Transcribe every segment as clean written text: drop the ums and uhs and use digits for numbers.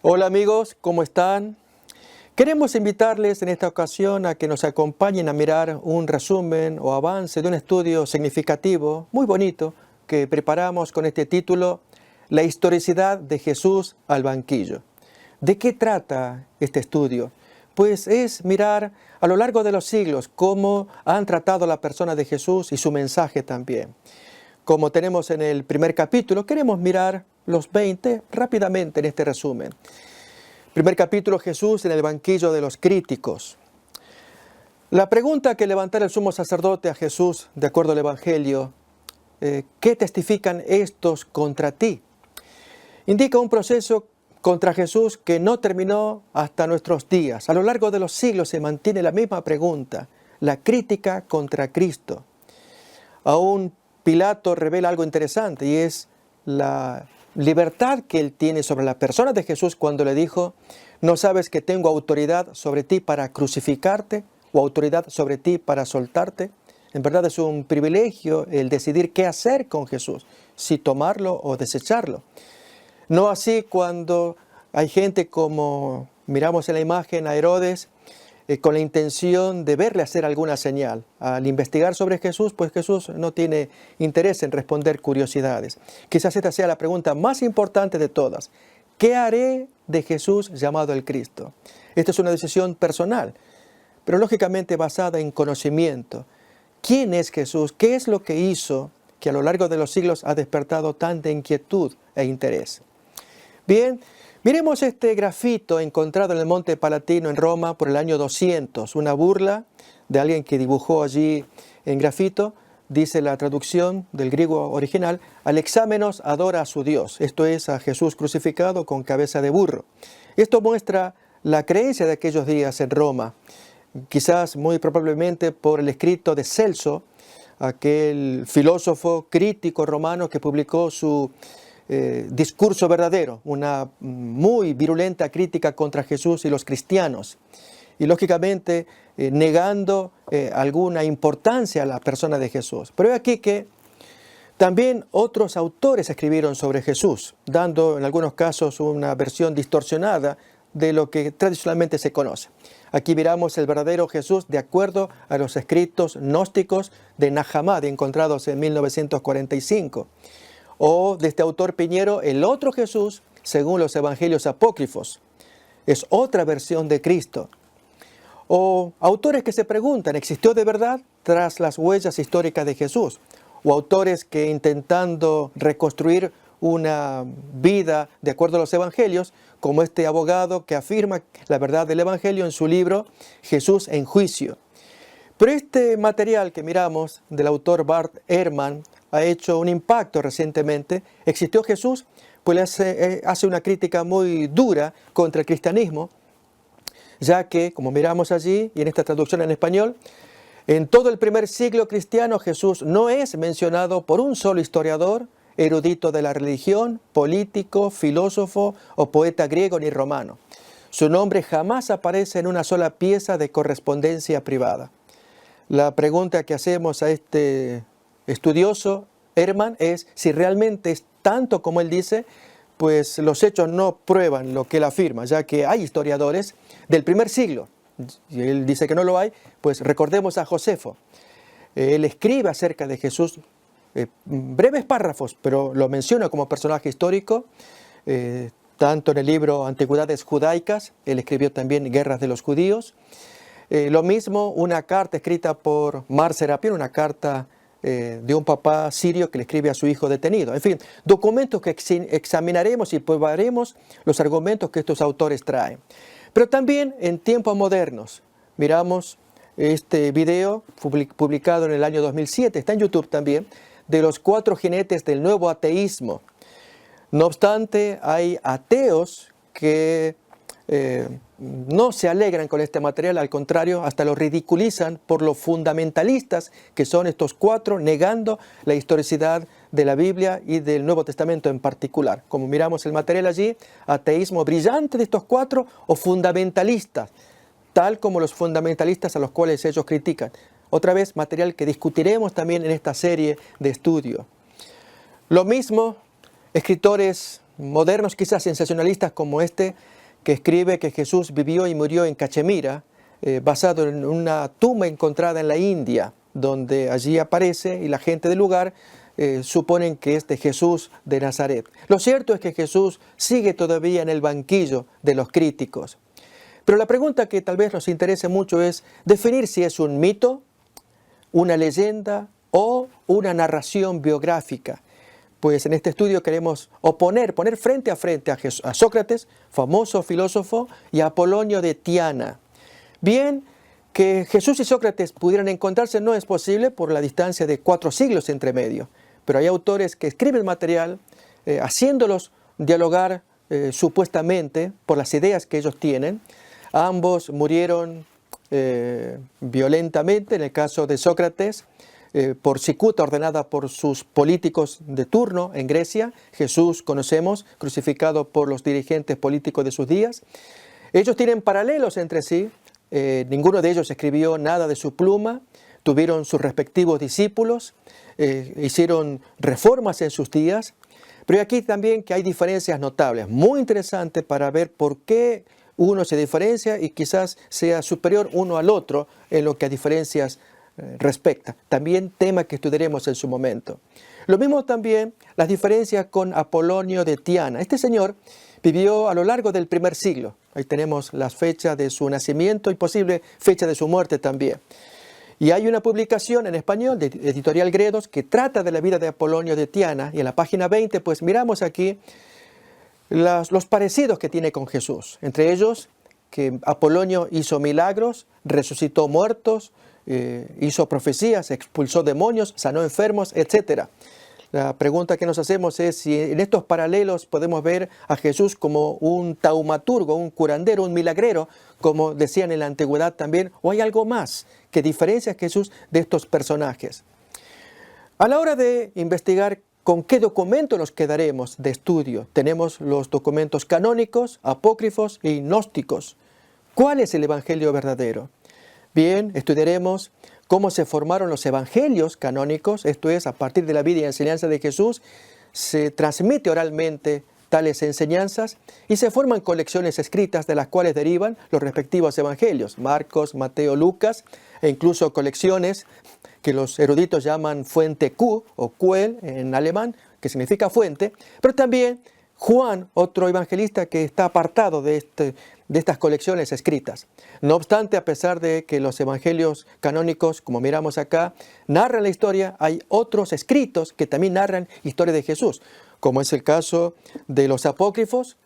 Hola amigos, ¿cómo están? Queremos invitarles en esta ocasión a que nos acompañen a mirar un resumen o avance de un estudio significativo, muy bonito, que preparamos con este título, La historicidad de Jesús al banquillo. ¿De qué trata este estudio? Pues es mirar a lo largo de los siglos cómo han tratado a la persona de Jesús y su mensaje también. Como tenemos en el primer capítulo, queremos mirar los 20 rápidamente en este resumen. Primer capítulo, Jesús en el banquillo de los críticos. La pregunta que levantara el sumo sacerdote a Jesús, de acuerdo al Evangelio, ¿qué testifican estos contra ti? Indica un proceso contra Jesús que no terminó hasta nuestros días. A lo largo de los siglos se mantiene la misma pregunta, la crítica contra Cristo. Aún Pilato revela algo interesante y es la libertad que él tiene sobre la persona de Jesús cuando le dijo, ¿no sabes que tengo autoridad sobre ti para crucificarte o autoridad sobre ti para soltarte? En verdad es un privilegio el decidir qué hacer con Jesús, si tomarlo o desecharlo. No así cuando hay gente como miramos en la imagen a Herodes, con la intención de verle hacer alguna señal. Al investigar sobre Jesús, pues Jesús no tiene interés en responder curiosidades. Quizás esta sea la pregunta más importante de todas. ¿Qué haré de Jesús llamado el Cristo? Esta es una decisión personal, pero lógicamente basada en conocimiento. ¿Quién es Jesús? ¿Qué es lo que hizo que a lo largo de los siglos ha despertado tanta inquietud e interés? Bien, miremos este grafito encontrado en el Monte Palatino en Roma por el año 200, una burla de alguien que dibujó allí en grafito, dice la traducción del griego original, Alexámenos adora a su Dios, esto es a Jesús crucificado con cabeza de burro. Esto muestra la creencia de aquellos días en Roma, quizás muy probablemente por el escrito de Celso, aquel filósofo crítico romano que publicó su discurso verdadero, una muy virulenta crítica contra Jesús y los cristianos, y lógicamente negando alguna importancia a la persona de Jesús. Pero es aquí que también otros autores escribieron sobre Jesús, dando en algunos casos una versión distorsionada de lo que tradicionalmente se conoce. Aquí miramos el verdadero Jesús de acuerdo a los escritos gnósticos de Nag Hammadi encontrados en 1945. O de este autor Piñero, el otro Jesús, según los evangelios apócrifos. Es otra versión de Cristo. O autores que se preguntan, ¿existió de verdad tras las huellas históricas de Jesús? O autores que intentando reconstruir una vida de acuerdo a los evangelios, como este abogado que afirma la verdad del evangelio en su libro Jesús en juicio. Pero este material que miramos del autor Bart Ehrman ha hecho un impacto recientemente. ¿Existió Jesús? Pues hace una crítica muy dura contra el cristianismo, ya que, como miramos allí y en esta traducción en español, en todo el primer siglo cristiano Jesús no es mencionado por un solo historiador, erudito de la religión, político, filósofo o poeta griego ni romano. Su nombre jamás aparece en una sola pieza de correspondencia privada. La pregunta que hacemos a este estudioso, Ehrman, es si realmente es tanto como él dice, pues los hechos no prueban lo que él afirma, ya que hay historiadores del primer siglo, y él dice que no lo hay, pues recordemos a Josefo. Él escribe acerca de Jesús breves párrafos, pero lo menciona como personaje histórico, tanto en el libro Antigüedades Judaicas, él escribió también Guerras de los Judíos. Lo mismo una carta escrita por Mar Serapión, una carta de un papá sirio que le escribe a su hijo detenido. En fin, documentos que examinaremos y probaremos los argumentos que estos autores traen. Pero también en tiempos modernos, miramos este video publicado en el año 2007, está en YouTube también, de los 4 jinetes del nuevo ateísmo. No obstante, hay ateos que no se alegran con este material, al contrario, hasta lo ridiculizan por lo fundamentalistas que son estos 4, negando la historicidad de la Biblia y del Nuevo Testamento en particular. Como miramos el material allí, ateísmo brillante de estos 4 o fundamentalistas, tal como los fundamentalistas a los cuales ellos critican. Otra vez, material que discutiremos también en esta serie de estudio. Lo mismo, escritores modernos, quizás sensacionalistas como este, que escribe que Jesús vivió y murió en Cachemira, basado en una tumba encontrada en la India, donde allí aparece y la gente del lugar suponen que es de Jesús de Nazaret. Lo cierto es que Jesús sigue todavía en el banquillo de los críticos. Pero la pregunta que tal vez nos interese mucho es definir si es un mito, una leyenda o una narración biográfica. Pues en este estudio queremos poner frente a frente a Sócrates, famoso filósofo, y a Apolonio de Tiana. Bien, que Jesús y Sócrates pudieran encontrarse no es posible por la distancia de 4 siglos entre medio, pero hay autores que escriben material haciéndolos dialogar supuestamente por las ideas que ellos tienen. Ambos murieron violentamente, en el caso de Sócrates, por cicuta ordenada por sus políticos de turno en Grecia. Jesús, conocemos, crucificado por los dirigentes políticos de sus días. Ellos tienen paralelos entre sí. Ninguno de ellos escribió nada de su pluma. Tuvieron sus respectivos discípulos, hicieron reformas en sus días. Pero aquí también que hay diferencias notables, muy interesantes para ver por qué uno se diferencia y quizás sea superior uno al otro en lo que a diferencias respecta. También tema que estudiaremos en su momento. Lo mismo también las diferencias con Apolonio de Tiana. Este señor vivió a lo largo del primer siglo. Ahí tenemos las fechas de su nacimiento y posible fecha de su muerte también. Y hay una publicación en español de Editorial Gredos que trata de la vida de Apolonio de Tiana. Y en la página 20 pues miramos aquí los parecidos que tiene con Jesús. Entre ellos que Apolonio hizo milagros, resucitó muertos, hizo profecías, expulsó demonios, sanó enfermos, etc. La pregunta que nos hacemos es si en estos paralelos podemos ver a Jesús como un taumaturgo, un curandero, un milagrero, como decían en la antigüedad también, o hay algo más que diferencia a Jesús de estos personajes. A la hora de investigar con qué documentos nos quedaremos de estudio, tenemos los documentos canónicos, apócrifos y gnósticos. ¿Cuál es el evangelio verdadero? Bien, estudiaremos cómo se formaron los evangelios canónicos, esto es, a partir de la vida y enseñanza de Jesús, se transmite oralmente tales enseñanzas y se forman colecciones escritas de las cuales derivan los respectivos evangelios, Marcos, Mateo, Lucas, e incluso colecciones que los eruditos llaman fuente Q o Quell en alemán, que significa fuente, pero también Juan, otro evangelista que está apartado de estas colecciones escritas. No obstante, a pesar de que los evangelios canónicos, como miramos acá, narran la historia, hay otros escritos que también narran historia de Jesús, como es el caso de los apócrifos.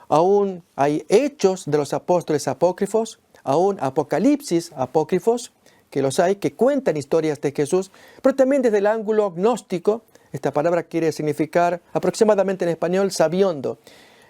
Aún hay hechos de los apóstoles apócrifos, aún apocalipsis apócrifos, que los hay, que cuentan historias de Jesús, pero también desde el ángulo gnóstico. Esta palabra quiere significar aproximadamente en español sabiondo.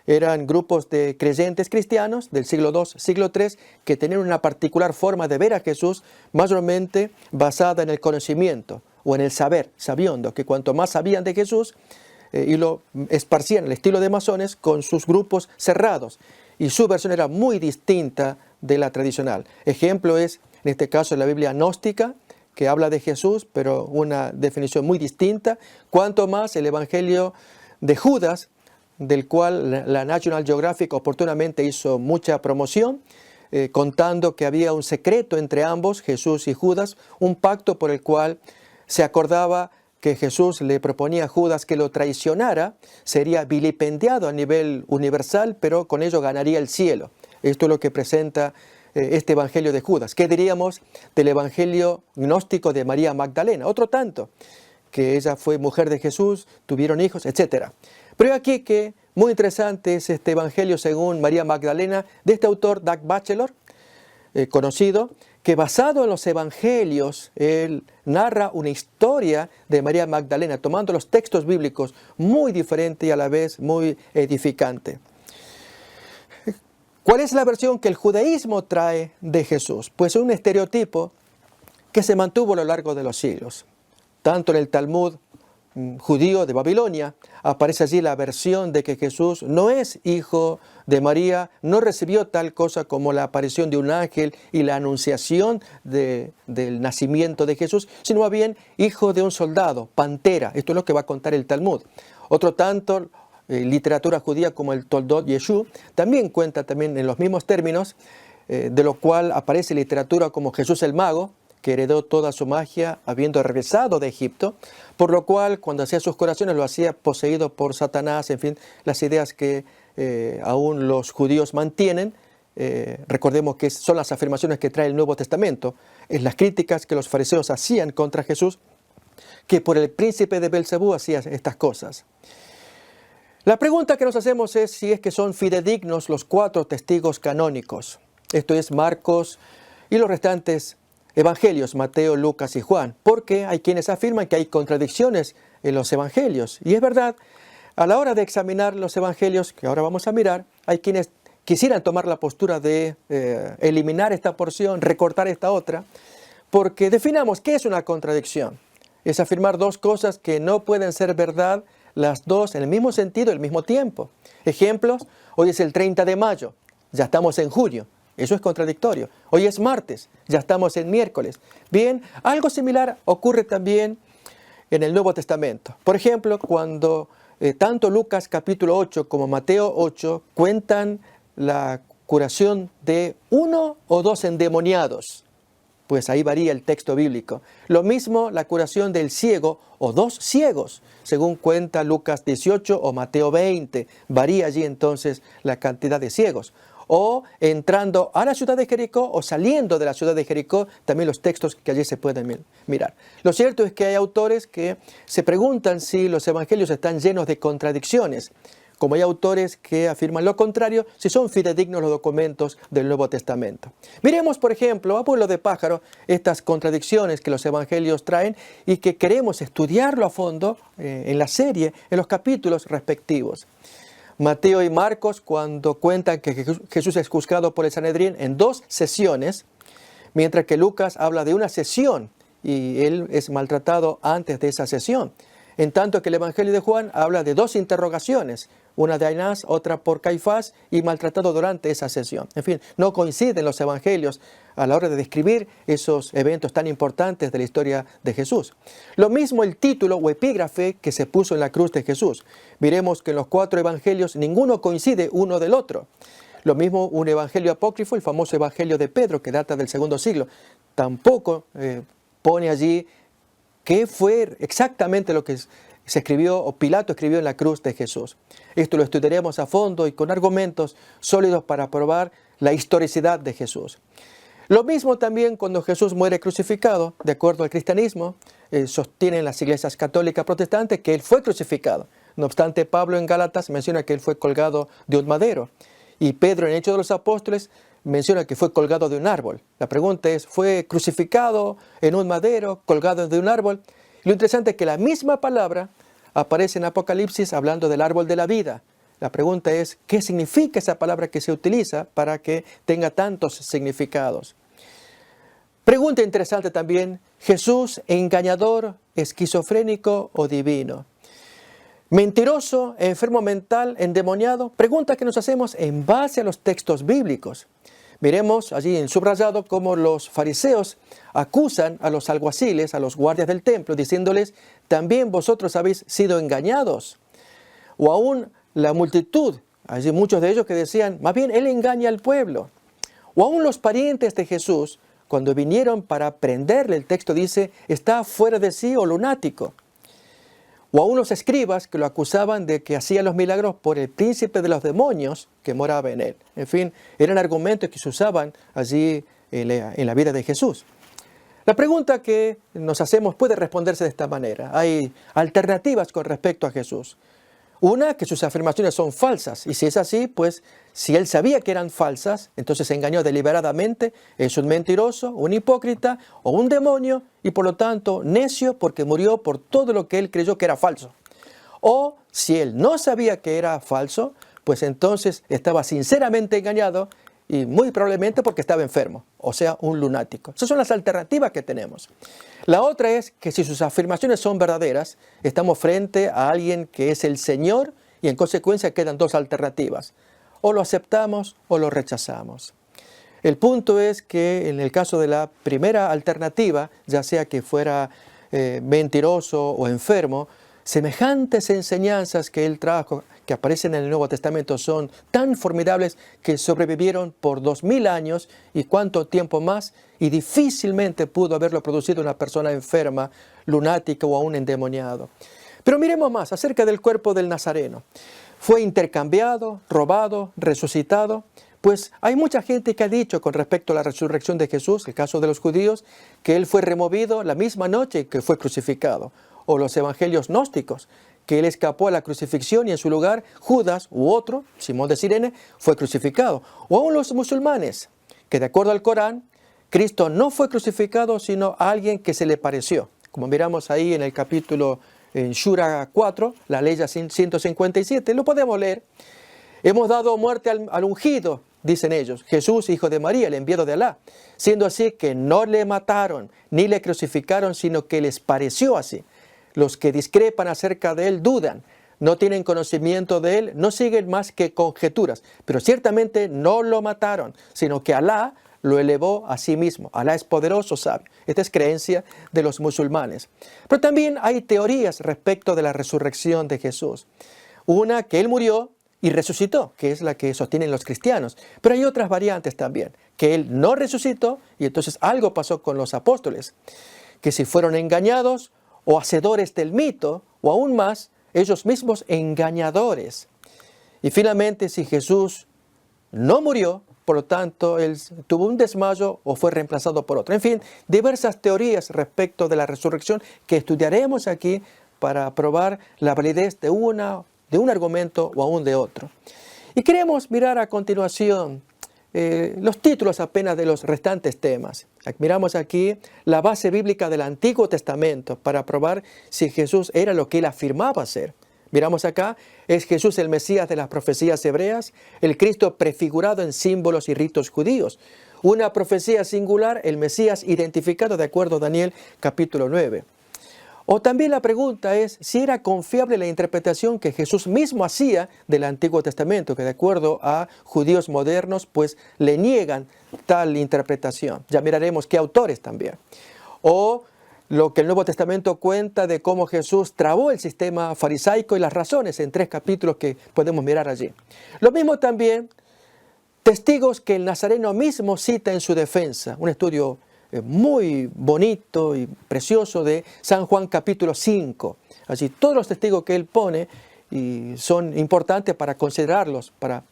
Eran grupos de creyentes cristianos del siglo II, siglo III, que tenían una particular forma de ver a Jesús, mayormente basada en el conocimiento o en el saber, sabiondo, que cuanto más sabían de Jesús, y lo esparcían al estilo de masones con sus grupos cerrados. Y su versión era muy distinta de la tradicional. Ejemplo es, en este caso, la Biblia gnóstica, que habla de Jesús, pero una definición muy distinta. Cuanto más el Evangelio de Judas, del cual la National Geographic oportunamente hizo mucha promoción, contando que había un secreto entre ambos, Jesús y Judas, un pacto por el cual se acordaba que Jesús le proponía a Judas que lo traicionara, sería vilipendiado a nivel universal, pero con ello ganaría el cielo. Esto es lo que presenta este evangelio de Judas. ¿Qué diríamos del evangelio gnóstico de María Magdalena? Otro tanto, que ella fue mujer de Jesús, tuvieron hijos, etc. Pero aquí que muy interesante es este evangelio según María Magdalena, de este autor Doug Batchelor, conocido, que basado en los evangelios, él narra una historia de María Magdalena, tomando los textos bíblicos muy diferente y a la vez muy edificante. ¿Cuál es la versión que el judaísmo trae de Jesús? Pues un estereotipo que se mantuvo a lo largo de los siglos. Tanto en el Talmud judío de Babilonia aparece allí la versión de que Jesús no es hijo de María, no recibió tal cosa como la aparición de un ángel y la anunciación del nacimiento de Jesús, sino más bien hijo de un soldado, pantera. Esto es lo que va a contar el Talmud. Otro tanto literatura judía como el Toldot Yeshu, también cuenta también en los mismos términos, de lo cual aparece literatura como Jesús el Mago, que heredó toda su magia habiendo regresado de Egipto, por lo cual cuando hacía sus curaciones lo hacía poseído por Satanás, en fin, las ideas que aún los judíos mantienen. Recordemos que son las afirmaciones que trae el Nuevo Testamento, en las críticas que los fariseos hacían contra Jesús, que por el príncipe de Belcebú hacía estas cosas. La pregunta que nos hacemos es si es que son fidedignos los 4 testigos canónicos. Esto es Marcos y los restantes evangelios, Mateo, Lucas y Juan, porque hay quienes afirman que hay contradicciones en los evangelios. Y es verdad, a la hora de examinar los evangelios, que ahora vamos a mirar, hay quienes quisieran tomar la postura de eliminar esta porción, recortar esta otra, porque definamos qué es una contradicción. Es afirmar 2 cosas que no pueden ser verdad, las 2 en el mismo sentido, al mismo tiempo. Ejemplos, hoy es el 30 de mayo, ya estamos en junio. Eso es contradictorio. Hoy es martes, ya estamos en miércoles. Bien, algo similar ocurre también en el Nuevo Testamento. Por ejemplo, cuando tanto Lucas capítulo 8 como Mateo 8 cuentan la curación de 1 o 2 endemoniados, pues ahí varía el texto bíblico. Lo mismo la curación del ciego o 2 ciegos, según cuenta Lucas 18 o Mateo 20. Varía allí entonces la cantidad de ciegos. O entrando a la ciudad de Jericó o saliendo de la ciudad de Jericó, también los textos que allí se pueden mirar. Lo cierto es que hay autores que se preguntan si los evangelios están llenos de contradicciones, como hay autores que afirman lo contrario, si son fidedignos los documentos del Nuevo Testamento. Miremos, por ejemplo, a vuelo de pájaro, estas contradicciones que los evangelios traen y que queremos estudiarlo a fondo en la serie, en los capítulos respectivos. Mateo y Marcos, cuando cuentan que Jesús es juzgado por el Sanedrín en 2 sesiones, mientras que Lucas habla de una sesión y él es maltratado antes de esa sesión. En tanto que el Evangelio de Juan habla de 2 interrogaciones, una de Anás, otra por Caifás, y maltratado durante esa sesión. En fin, no coinciden los evangelios a la hora de describir esos eventos tan importantes de la historia de Jesús. Lo mismo el título o epígrafe que se puso en la cruz de Jesús. Miremos que en los 4 evangelios ninguno coincide uno del otro. Lo mismo un evangelio apócrifo, el famoso evangelio de Pedro, que data del II siglo, tampoco pone allí qué fue exactamente lo que se escribió o Pilato escribió en la cruz de Jesús. Esto lo estudiaremos a fondo y con argumentos sólidos para probar la historicidad de Jesús. Lo mismo también cuando Jesús muere crucificado, de acuerdo al cristianismo, sostienen las iglesias católicas protestantes que Él fue crucificado. No obstante, Pablo en Gálatas menciona que Él fue colgado de un madero. Y Pedro en Hechos de los Apóstoles menciona que fue colgado de un árbol. La pregunta es, ¿fue crucificado en un madero, colgado de un árbol? Lo interesante es que la misma palabra aparece en Apocalipsis hablando del árbol de la vida. La pregunta es, ¿qué significa esa palabra que se utiliza para que tenga tantos significados? Pregunta interesante también, ¿Jesús engañador, esquizofrénico o divino? ¿Mentiroso, enfermo mental, endemoniado? Pregunta que nos hacemos en base a los textos bíblicos. Miremos allí en subrayado cómo los fariseos acusan a los alguaciles, a los guardias del templo, diciéndoles, también vosotros habéis sido engañados. O aún la multitud, allí muchos de ellos que decían, más bien él engaña al pueblo. O aún los parientes de Jesús, cuando vinieron para prenderle, el texto dice, está fuera de sí o lunático. O aún los escribas que lo acusaban de que hacía los milagros por el príncipe de los demonios que moraba en él. En fin, eran argumentos que se usaban allí en la vida de Jesús. La pregunta que nos hacemos puede responderse de esta manera. Hay alternativas con respecto a Jesús. Una, que sus afirmaciones son falsas. Y si es así, pues si él sabía que eran falsas, entonces se engañó deliberadamente, es un mentiroso, un hipócrita o un demonio y por lo tanto necio porque murió por todo lo que él creyó que era falso. O si él no sabía que era falso, pues entonces estaba sinceramente engañado y muy probablemente porque estaba enfermo, o sea, un lunático. Esas son las alternativas que tenemos. La otra es que si sus afirmaciones son verdaderas, estamos frente a alguien que es el Señor y en consecuencia quedan 2 alternativas. O lo aceptamos o lo rechazamos. El punto es que en el caso de la primera alternativa, ya sea que fuera mentiroso o enfermo, semejantes enseñanzas que él trajo, que aparecen en el Nuevo Testamento son tan formidables que sobrevivieron por 2000 años y cuánto tiempo más, y difícilmente pudo haberlo producido una persona enferma, lunática o aún endemoniado. Pero miremos más acerca del cuerpo del Nazareno. Fue intercambiado, robado, resucitado. Pues hay mucha gente que ha dicho con respecto a la resurrección de Jesús, el caso de los judíos, que Él fue removido la misma noche que fue crucificado. O los evangelios gnósticos, que Él escapó a la crucifixión y en su lugar Judas u otro, Simón de Cirene, fue crucificado. O aún los musulmanes, que de acuerdo al Corán, Cristo no fue crucificado sino a alguien que se le pareció. Como miramos ahí en el capítulo en Shura 4, la ley 157, lo podemos leer. Hemos dado muerte al ungido, dicen ellos, Jesús, hijo de María, el enviado de Alá, siendo así que no le mataron ni le crucificaron, sino que les pareció así. Los que discrepan acerca de él dudan, no tienen conocimiento de él, no siguen más que conjeturas, pero ciertamente no lo mataron, sino que Alá lo elevó a sí mismo. Alá es poderoso, sabio. Esta es creencia de los musulmanes. Pero también hay teorías respecto de la resurrección de Jesús. Una, que él murió y resucitó, que es la que sostienen los cristianos. Pero hay otras variantes también, que él no resucitó y entonces algo pasó con los apóstoles, que si fueron engañados o hacedores del mito, o aún más, ellos mismos engañadores. Y finalmente, si Jesús no murió, por lo tanto, él tuvo un desmayo o fue reemplazado por otro. En fin, diversas teorías respecto de la resurrección que estudiaremos aquí para probar la validez de un argumento o aún de otro. Y queremos mirar a continuación los títulos apenas de los restantes temas. Miramos aquí la base bíblica del Antiguo Testamento para probar si Jesús era lo que él afirmaba ser. Miramos acá, ¿es Jesús el Mesías de las profecías hebreas? El Cristo prefigurado en símbolos y ritos judíos. Una profecía singular, el Mesías identificado de acuerdo a Daniel capítulo 9. O también la pregunta es si era confiable la interpretación que Jesús mismo hacía del Antiguo Testamento, que de acuerdo a judíos modernos, pues le niegan tal interpretación. Ya miraremos qué autores también. O lo que el Nuevo Testamento cuenta de cómo Jesús trabó el sistema farisaico y las razones en 3 capítulos que podemos mirar allí. Lo mismo también, testigos que el Nazareno mismo cita en su defensa. Un estudio muy bonito y precioso de San Juan capítulo 5. Allí todos los testigos que él pone y son importantes para considerarlos, para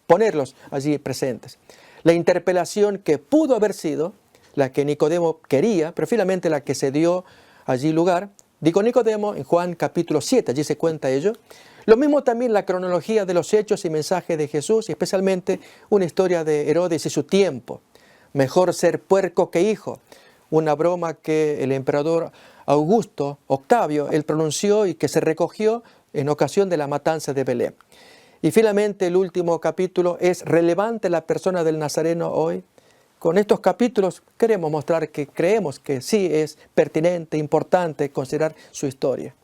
ponerlos allí presentes. La interpelación que pudo haber sido la que Nicodemo quería, pero finalmente la que se dio allí lugar. Digo Nicodemo en Juan capítulo 7, allí se cuenta ello. Lo mismo también la cronología de los hechos y mensajes de Jesús, y especialmente una historia de Herodes y su tiempo. Mejor ser puerco que hijo, una broma que el emperador Augusto, Octavio, él pronunció y que se recogió en ocasión de la matanza de Belén. Y finalmente el último capítulo, ¿es relevante la persona del Nazareno hoy? Con estos capítulos queremos mostrar que creemos que sí es pertinente, importante considerar su historia.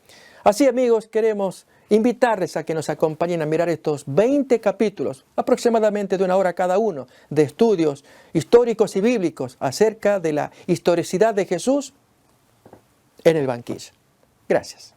Así, amigos, queremos invitarles a que nos acompañen a mirar estos 20 capítulos, aproximadamente de 1 hora cada uno, de estudios históricos y bíblicos acerca de la historicidad de Jesús en el banquillo. Gracias.